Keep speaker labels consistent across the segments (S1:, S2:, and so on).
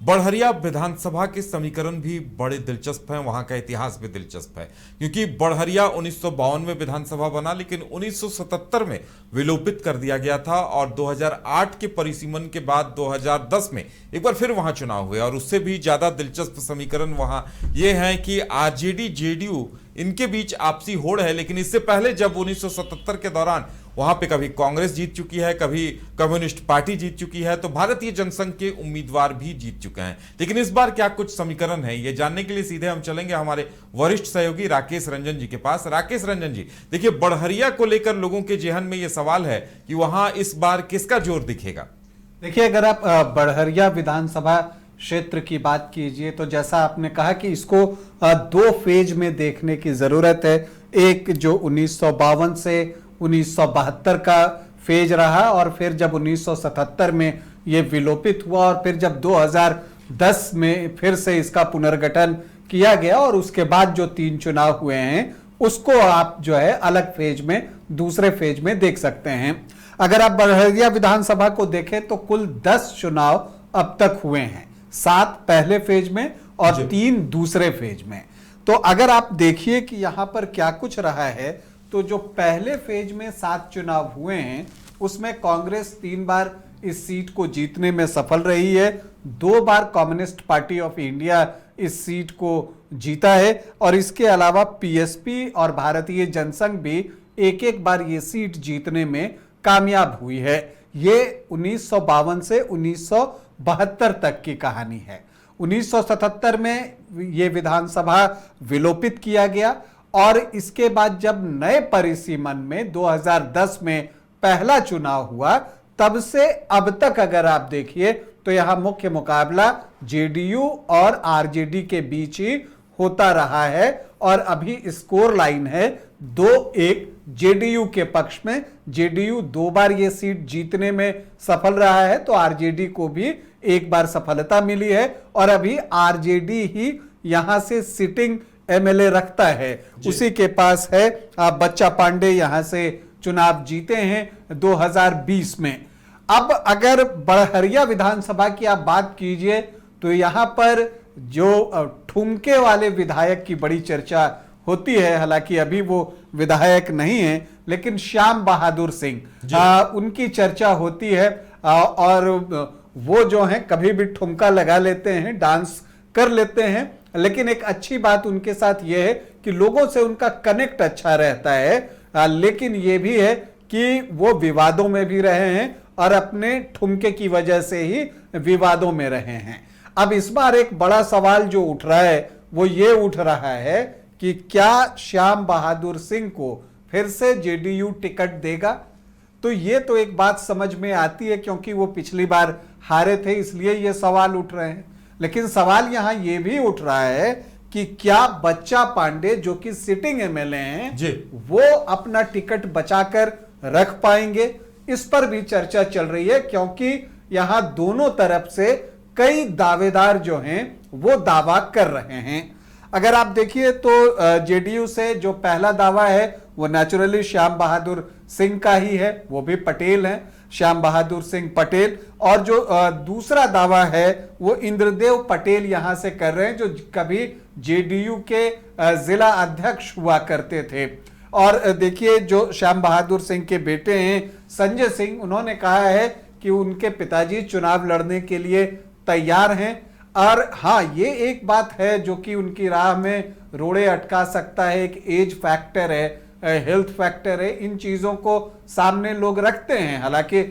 S1: बड़हरिया विधानसभा के समीकरण भी बड़े दिलचस्प हैं, वहां का इतिहास भी दिलचस्प है क्योंकि बड़हरिया 1952 में विधानसभा बना, लेकिन 1977 में विलोपित कर दिया गया था और 2008 के परिसीमन के बाद 2010 में एक बार फिर वहां चुनाव हुए। और उससे भी ज्यादा दिलचस्प समीकरण वहां ये है कि आरजेडी जेडीयू इनके बीच आपसी होड़ है, लेकिन इससे पहले जब 1977 के दौरान वहां पे कभी कांग्रेस जीत चुकी है, कभी कम्युनिस्ट पार्टी जीत चुकी है, तो भारतीय जनसंघ के उम्मीदवार भी जीत चुके हैं। लेकिन इस बार क्या कुछ समीकरण है, ये जानने के लिए सीधे हम चलेंगे हमारे वरिष्ठ सहयोगी राकेश रंजन जी के पास। राकेश रंजन जी, देखिए बड़हरिया को लेकर लोगों के जेहन में यह सवाल है कि वहां इस बार किसका जोर दिखेगा।
S2: देखिए, अगर आप बड़हरिया विधानसभा क्षेत्र की बात कीजिए तो जैसा आपने कहा कि इसको दो फेज में देखने की जरूरत है। एक जो 1952 से 1972 का फेज रहा और फिर जब 1977 में ये विलोपित हुआ और फिर जब 2010 में फिर से इसका पुनर्गठन किया गया और उसके बाद जो 3 चुनाव हुए हैं उसको आप जो है अलग फेज में, दूसरे फेज में देख सकते हैं। अगर आप बड़हरिया विधानसभा को देखें तो कुल 10 चुनाव अब तक हुए हैं, 7 पहले फेज में और 3 दूसरे फेज में। तो अगर आप देखिए कि यहां पर क्या कुछ रहा है, तो जो पहले फेज में 7 चुनाव हुए हैं उसमें कांग्रेस 3 बार इस सीट को जीतने में सफल रही है, 2 बार कम्युनिस्ट पार्टी ऑफ इंडिया इस सीट को जीता है और इसके अलावा पीएसपी और भारतीय जनसंघ भी एक बार ये सीट जीतने में कामयाब हुई है। ये 1952 से 1972 तक की कहानी है। 1977 में ये विधानसभा विलोपित किया गया और इसके बाद जब नए परिसीमन में 2010 में पहला चुनाव हुआ, तब से अब तक अगर आप देखिए तो यहां मुख्य मुकाबला जेडीयू और आरजेडी के बीच ही होता रहा है और अभी स्कोर लाइन है 2-1 जेडीयू के पक्ष में। जेडीयू 2 बार ये सीट जीतने में सफल रहा है तो आरजेडी को भी 1 बार सफलता मिली है और अभी आरजेडी ही यहां से सिटिंग एमएलए रखता है, उसी के पास है। बच्चा पांडे यहां से चुनाव जीते हैं 2020 में। अब अगर बड़हरिया विधानसभा की आप बात कीजिए तो यहां पर जो ठुमके वाले विधायक की बड़ी चर्चा होती है, हालांकि अभी वो विधायक नहीं है, लेकिन श्याम बहादुर सिंह उनकी चर्चा होती है और वो जो हैं कभी भी ठुमका लगा लेते हैं, डांस कर लेते हैं। लेकिन एक अच्छी बात उनके साथ यह है कि लोगों से उनका कनेक्ट अच्छा रहता है, लेकिन यह भी है कि वो विवादों में भी रहे हैं और अपने ठुमके की वजह से ही विवादों में रहे हैं। अब इस बार एक बड़ा सवाल जो उठ रहा है वो ये उठ रहा है कि क्या श्याम बहादुर सिंह को फिर से जेडीयू टिकट देगा। तो ये तो एक बात समझ में आती है क्योंकि वो पिछली बार हारे थे, इसलिए ये सवाल उठ रहे हैं। लेकिन सवाल यहां ये भी उठ रहा है कि क्या बच्चा पांडे जो कि सिटिंग एमएलए हैं वो अपना टिकट बचाकर रख पाएंगे, इस पर भी चर्चा चल रही है क्योंकि यहां दोनों तरफ से कई दावेदार जो हैं वो दावा कर रहे हैं। अगर आप देखिए तो जेडीयू से जो पहला दावा है वो नेचुरली श्याम बहादुर सिंह का ही है, वो भी पटेल हैं, श्याम बहादुर सिंह पटेल। और जो दूसरा दावा है वो इंद्रदेव पटेल यहां से कर रहे हैं जो कभी जेडीयू के जिला अध्यक्ष हुआ करते थे। और देखिए जो श्याम बहादुर सिंह के बेटे हैं संजय सिंह, उन्होंने कहा है कि उनके पिताजी चुनाव लड़ने के लिए तैयार हैं। और हाँ, ये एक बात है जो कि उनकी राह में रोड़े अटका सकता है, एक एज फैक्टर है, हेल्थ फैक्टर है, इन चीजों को सामने लोग रखते हैं। हालांकि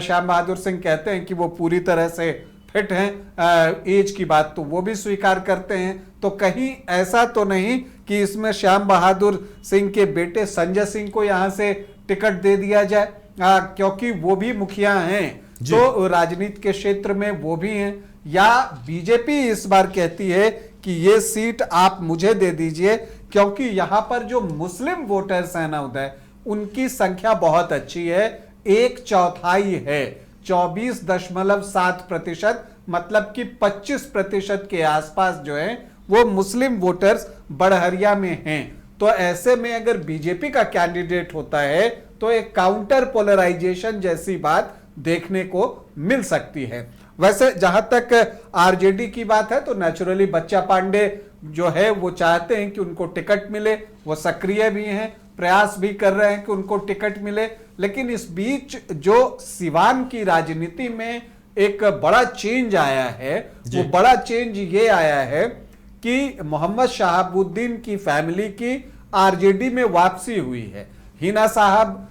S2: श्याम बहादुर सिंह कहते हैं कि वो पूरी तरह से फिट हैं, एज की बात तो वो भी स्वीकार करते हैं। तो कहीं ऐसा तो नहीं कि इसमें श्याम बहादुर सिंह के बेटे संजय सिंह को यहां से टिकट दे दिया जाए, क्योंकि वो भी मुखिया हैं, तो राजनीति के क्षेत्र में वो भी हैं। या बीजेपी इस बार कहती है कि ये सीट आप मुझे दे दीजिए क्योंकि यहां पर जो मुस्लिम वोटर्स हैं ना उदय, उनकी संख्या बहुत अच्छी है, 1/4 है, 24.7%, मतलब कि 25% के आसपास जो है वो मुस्लिम वोटर्स बड़हरिया में हैं। तो ऐसे में अगर बीजेपी का कैंडिडेट होता है तो एक काउंटर पोलराइजेशन जैसी बात देखने को मिल सकती है। वैसे जहां तक आरजेडी की बात है तो नेचुरली बच्चा पांडे जो है वो चाहते हैं कि उनको टिकट मिले, वो सक्रिय भी हैं, प्रयास भी कर रहे हैं कि उनको टिकट मिले। लेकिन इस बीच जो सिवान की राजनीति में एक बड़ा चेंज आया है, वो बड़ा चेंज ये आया है कि मोहम्मद शहाबुद्दीन की फैमिली की आरजेडी में वापसी हुई है। हिना साहब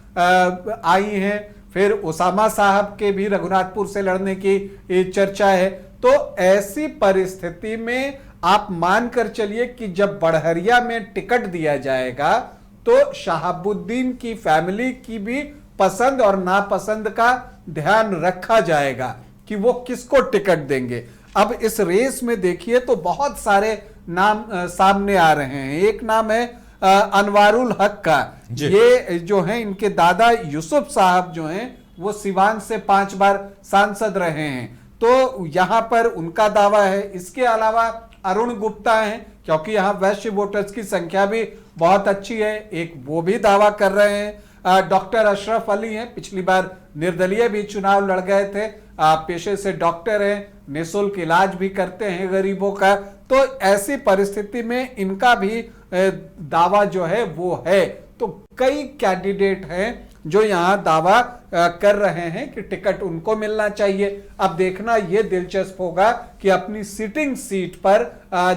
S2: आई हैं, फिर उसामा साहब के भी रघुनाथपुर से लड़ने की चर्चा है। तो ऐसी परिस्थिति में आप मानकर चलिए कि जब बड़हरिया में टिकट दिया जाएगा तो शहाबुद्दीन की फैमिली की भी पसंद और नापसंद का ध्यान रखा जाएगा कि वो किसको टिकट देंगे। अब इस रेस में देखिए तो बहुत सारे नाम सामने आ रहे हैं। एक नाम है अनवारुल हक का। ये जो है इनके दादा यूसुफ साहब जो हैं वो सिवान से 5 बार सांसद रहे हैं, तो यहां पर उनका दावा है। इसके अलावा अरुण गुप्ता हैं, क्योंकि यहां वैश्य वोटर्स की संख्या भी बहुत अच्छी है, एक वो भी दावा कर रहे हैं। डॉक्टर अशरफ अली हैं, पिछली बार निर्दलीय भी चुनाव लड़ गए थे, पेशे से डॉक्टर हैं, निःशुल्क इलाज भी करते हैं गरीबों का। तो ऐसी परिस्थिति में इनका भी दावा जो है वो है। तो कई कैंडिडेट हैं जो यहां दावा कर रहे हैं कि टिकट उनको मिलना चाहिए। अब देखना यह दिलचस्प होगा कि अपनी सिटिंग सीट पर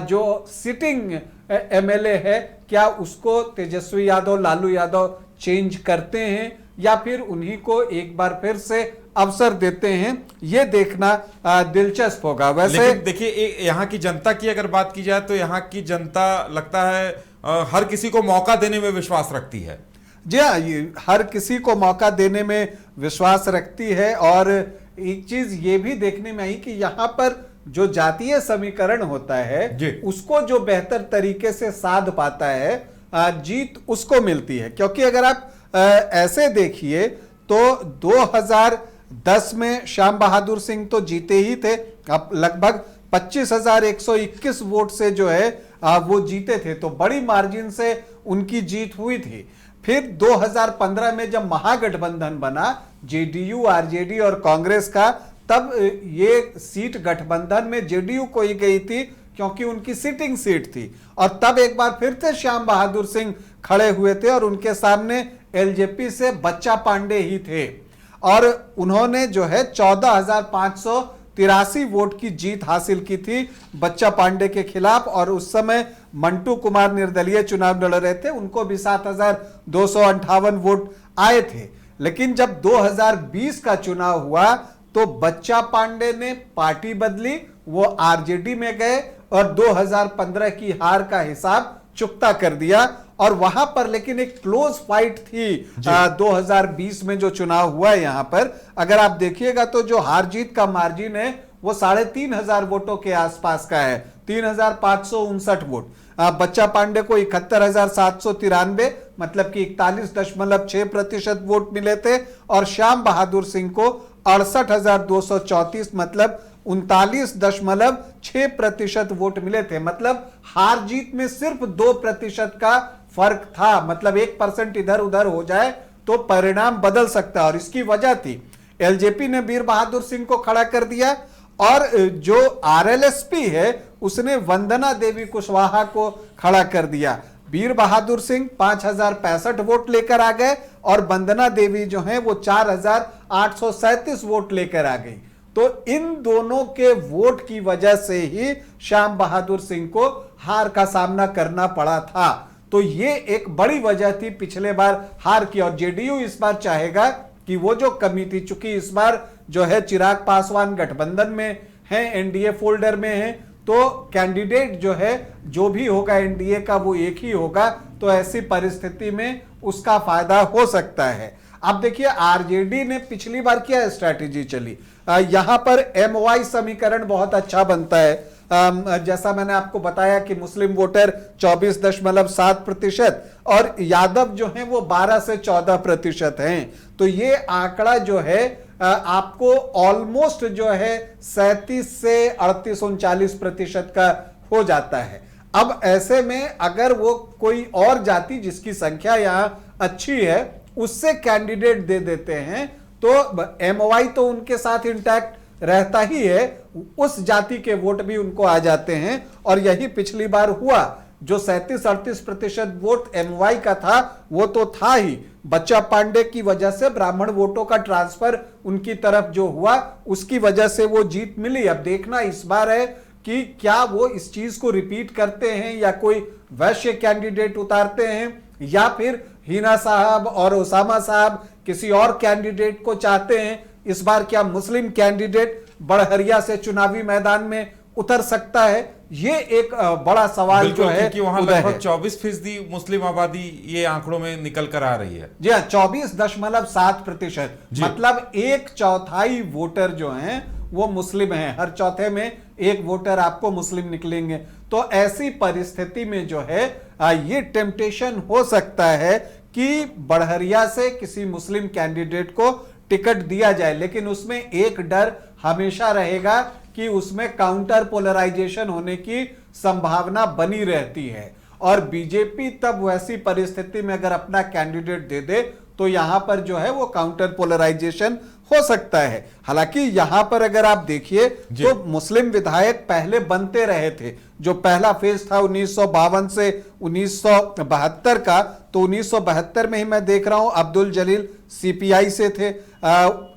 S2: जो सिटिंग एमएलए है क्या उसको तेजस्वी यादव, लालू यादव चेंज करते हैं या फिर उन्हीं को एक बार फिर से अवसर देते हैं, ये देखना दिलचस्प होगा। वैसे
S1: देखिए यहाँ की जनता की अगर बात की जाए तो यहाँ की जनता लगता है हर किसी को मौका देने में विश्वास रखती है।
S2: जी हाँ, हर किसी को मौका देने में विश्वास रखती है। और एक चीज ये भी देखने में आई कि यहाँ पर जो जातीय समीकरण होता है उसको जो बेहतर तरीके से साध पाता है जीत उसको मिलती है। क्योंकि अगर आप ऐसे देखिए तो 2010 में श्याम बहादुर सिंह तो जीते ही थे, अब लगभग 25,121 वोट से जो है वो जीते थे, तो बड़ी मार्जिन से उनकी जीत हुई थी। फिर 2015 में जब महागठबंधन बना जेडीयू, आरजेडी और कांग्रेस का, तब ये सीट गठबंधन में जेडीयू को ही गई थी क्योंकि उनकी सिटिंग सीट थी। और तब एक बार फिर से श्याम बहादुर सिंह खड़े हुए थे और उनके सामने एलजेपी से बच्चा पांडे ही थे और उन्होंने जो है 14,583 वोट की जीत हासिल की थी बच्चा पांडे के खिलाफ। और उस समय मंटू कुमार निर्दलीय चुनाव लड़ रहे थे, उनको भी 7,258 वोट आए थे। लेकिन जब 2020 का चुनाव हुआ तो बच्चा पांडे ने पार्टी बदली, वो आरजेडी में गए और 2015 की हार का हिसाब चुकता कर दिया। और वहां पर लेकिन एक क्लोज फाइट थी 2020 में जो चुनाव हुआ है। यहां पर अगर आप देखिएगा तो जो हार जीत का मार्जिन है वो 3,500 वोटों के आसपास का है, 3,559 वोट। बच्चा पांडे को 71,793 मतलब कि 41.6% वोट मिले थे और श्याम बहादुर सिंह को 68,234 मतलब 39.6% वोट मिले थे। मतलब हार जीत में सिर्फ 2% का फर्क था, मतलब 1% इधर उधर हो जाए तो परिणाम बदल सकता है। और इसकी वजह थी एलजेपी ने वीर बहादुर सिंह को खड़ा कर दिया और जो आरएलएसपी है उसने वंदना देवी कुशवाहा को खड़ा कर दिया। वीर बहादुर सिंह 5,065 वोट लेकर आ गए और वंदना देवी जो है वो 4,837 वोट लेकर आ गई। तो इन दोनों के वोट की वजह से ही श्याम बहादुर सिंह को हार का सामना करना पड़ा था। तो ये एक बड़ी वजह थी पिछले बार हार की। और जेडीयू इस बार चाहेगा कि वो जो कमी थी, चूंकि इस बार जो है चिराग पासवान गठबंधन में है, एनडीए फोल्डर में है, तो कैंडिडेट जो है जो भी होगा एनडीए का वो एक ही होगा। तो ऐसी परिस्थिति में उसका फायदा हो सकता है। अब देखिए आरजेडी ने पिछली बार क्या स्ट्रैटेजी चली, यहां पर एमवाई समीकरण बहुत अच्छा बनता है। जैसा मैंने आपको बताया कि मुस्लिम वोटर 24.7% और यादव जो हैं वो 12 से 14% हैं। तो ये आंकड़ा जो है आपको ऑलमोस्ट जो है 37 से 38-39% का हो जाता है। अब ऐसे में अगर वो कोई और जाति जिसकी संख्या यहां अच्छी है उससे कैंडिडेट दे देते हैं तो एमवाई तो उनके साथ इंटैक्ट रहता ही है, उस जाति के वोट भी उनको आ जाते हैं। और यही पिछली बार हुआ, जो 37-38% वोट एमवाई का था वो तो था ही, बच्चा पांडे की वजह से ब्राह्मण वोटों का ट्रांसफर उनकी तरफ जो हुआ उसकी वजह से वो जीत मिली। अब देखना इस बार है कि क्या वो इस चीज को रिपीट करते हैं या कोई वैश्य कैंडिडेट उतारते हैं, या फिर हिना साहब और ओसामा साहब किसी और कैंडिडेट को चाहते हैं। इस बार क्या मुस्लिम कैंडिडेट बड़हरिया से चुनावी मैदान में उतर सकता है, ये एक बड़ा सवाल जो है
S1: कि वहां लगभग 24% मुस्लिम आबादी ये आंकड़ों में निकल कर आ रही है।
S2: जी हाँ, 24.7%, मतलब 1/4 वोटर जो हैं वो मुस्लिम हैं। हर चौथे में एक वोटर आपको मुस्लिम निकलेंगे। तो ऐसी परिस्थिति में जो है ये टेम्पटेशन हो सकता है कि बड़हरिया से किसी मुस्लिम कैंडिडेट को टिकट दिया जाए, लेकिन उसमें एक डर हमेशा रहेगा कि उसमें काउंटर पोलराइजेशन होने की संभावना बनी रहती है। और बीजेपी तब वैसी परिस्थिति में अगर अपना कैंडिडेट दे दे तो यहां पर जो है वो काउंटर पोलराइजेशन हो सकता है। हालांकि यहां पर अगर आप देखिए तो मुस्लिम विधायक पहले बनते रहे थे। जो पहला फेज था 1952 से 1972 का, तो 1972 में ही मैं देख रहा हूं अब्दुल जलील सीपीआई से थे।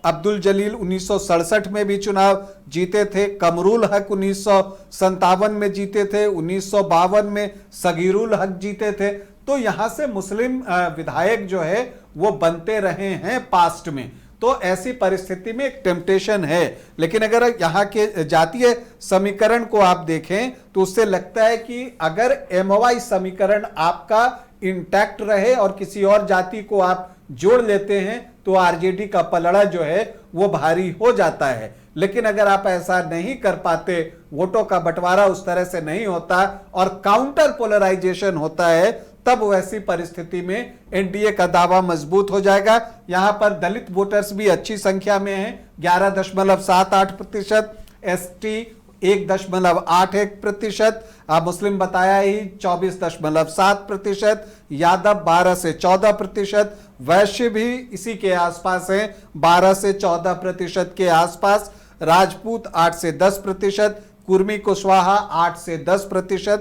S2: अब्दुल जलील 1967 में भी चुनाव जीते थे। कमरुल हक 1957 में जीते थे। 1952 में सगीरुल हक जीते थे। तो यहां से मुस्लिम विधायक जो है वो बनते रहे हैं पास्ट में। तो ऐसी परिस्थिति में एक टेम्पटेशन है। लेकिन अगर यहाँ के जातीय समीकरण को आप देखें तो उससे लगता है कि अगर एमवाई समीकरण आपका इंटैक्ट रहे और किसी और जाति को आप जोड़ लेते हैं तो आरजेडी का पलड़ा जो है वो भारी हो जाता है। लेकिन अगर आप ऐसा नहीं कर पाते, वोटों का बंटवारा उस तरह से नहीं होता और काउंटर पोलराइजेशन होता है, तब वैसी परिस्थिति में एनडीए का दावा मजबूत हो जाएगा। यहां पर दलित वोटर्स भी अच्छी संख्या में हैं, 11.78%, एसटी 1.81%, मुस्लिम बताया ही 24.7%, यादव 12 से 14%, वैश्य भी इसी के आसपास हैं 12 से 14% के आसपास, राजपूत 8 से 10%, कुर्मी कुशवाहा 8 से 10%,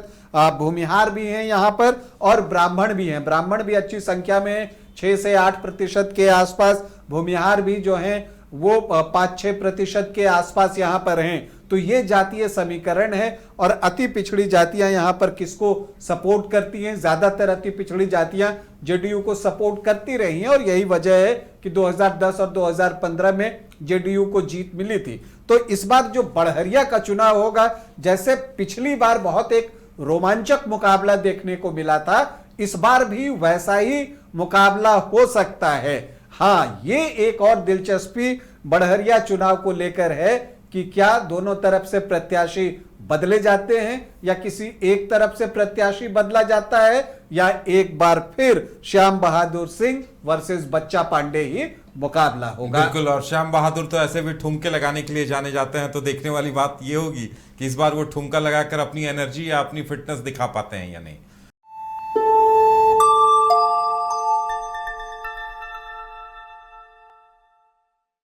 S2: भूमिहार भी हैं यहां पर और ब्राह्मण भी हैं। ब्राह्मण भी अच्छी संख्या में 6 से 8% के आसपास, भूमिहार भी जो हैं वो 5-6% के आसपास यहां पर हैं। तो ये जातीय समीकरण है। और अति पिछड़ी जातियां यहां पर किसको सपोर्ट करती हैं? ज्यादातर अति पिछड़ी जातियां जेडीयू को सपोर्ट करती रही हैं और यही वजह है कि 2010 और 2015 में जेडीयू को जीत मिली थी। तो इस बार जो बड़हरिया का चुनाव होगा, जैसे पिछली बार बहुत एक रोमांचक मुकाबला देखने को मिला था, इस बार भी वैसा ही मुकाबला हो सकता है। हाँ, ये एक और दिलचस्पी बड़हरिया चुनाव को लेकर है कि क्या दोनों तरफ से प्रत्याशी बदले जाते हैं या किसी एक तरफ से प्रत्याशी बदला जाता है, या एक बार फिर श्याम बहादुर सिंह वर्सेस बच्चा पांडे ही मुकाबला होगा।
S1: बिल्कुल, और श्याम बहादुर तो ऐसे भी ठुमके लगाने के लिए जाने जाते हैं। तो देखने वाली बात यह होगी कि इस बार वो ठुमका लगाकर अपनी एनर्जी या अपनी फिटनेस दिखा पाते हैं या नहीं।